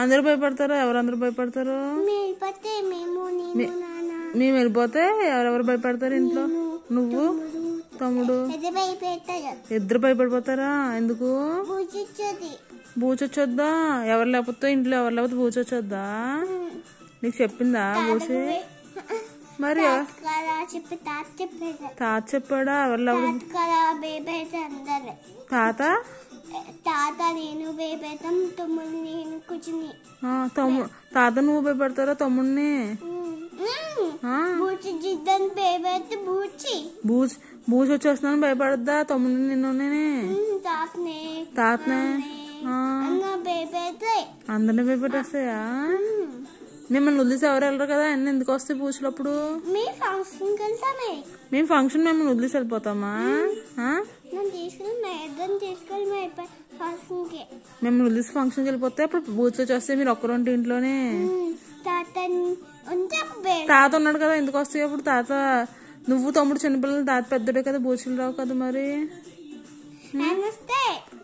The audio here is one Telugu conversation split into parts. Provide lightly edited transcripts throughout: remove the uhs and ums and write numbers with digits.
అందరూ భయపడతారు. ఎవరందరూ భయపడతారు? మేము వెళ్ళిపోతే ఎవరెవరు భయపడతారు ఇంట్లో? నువ్వు, తమ్ముడు ఇద్దరు భయపడిపోతారా? ఎందుకు? బూచొచ్చొద్దా? ఎవరు లేకపోతే ఇంట్లో ఎవరు లేకపోతే బూచొచ్చొద్దా? నీకు చెప్పిందా బూచి? మరి తాత చెప్పాడా? ఎవరు లేకపోతే తాత నేను భయపెడతాం, తమ్ముడు నేను కూర్చుని. తాత నువ్వు భయపడతారా తమ్ముడిని? బూచి వచ్చేస్తున్నాను భయపడద్దా తమ్ముడిని? నిన్ను తాతనే అందరినీ భయపెట్టేస్తాయా? మిమ్మల్ని వదిలేసి ఎవరు వెళ్ళరు కదా? అన్ని ఎందుకు వస్తాయి బూచులప్పుడు? మేము ఫంక్షన్ మిమ్మల్ని వదిలేసి వెళ్ళిపోతామా? మిమ్మల్ని వదిలేసి ఫంక్షన్కి వెళ్ళిపోతే అప్పుడు బూచులు వచ్చేస్తే మీరు ఒక్కరుంటే ఇంట్లోనే. తాత ఉన్నాడు కదా, ఎందుకు వస్తాయి అప్పుడు? తాత నువ్వు తమ్ముడు చిన్నపిల్లలు, తాత పెద్దడే కదా, బూచులు రావు కదా. మరి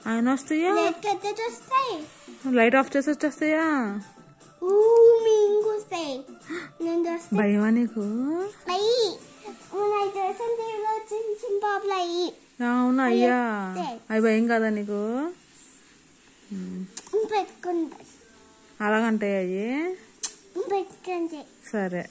ఆయన వస్తాయా? లైట్ ఆఫ్ చేసి వచ్చేస్తాయా? భయమా నీకు? అవునా? అయ్యా అవి భయం కదా నీకు? అలాగంటాయి అయ్యి. సరే.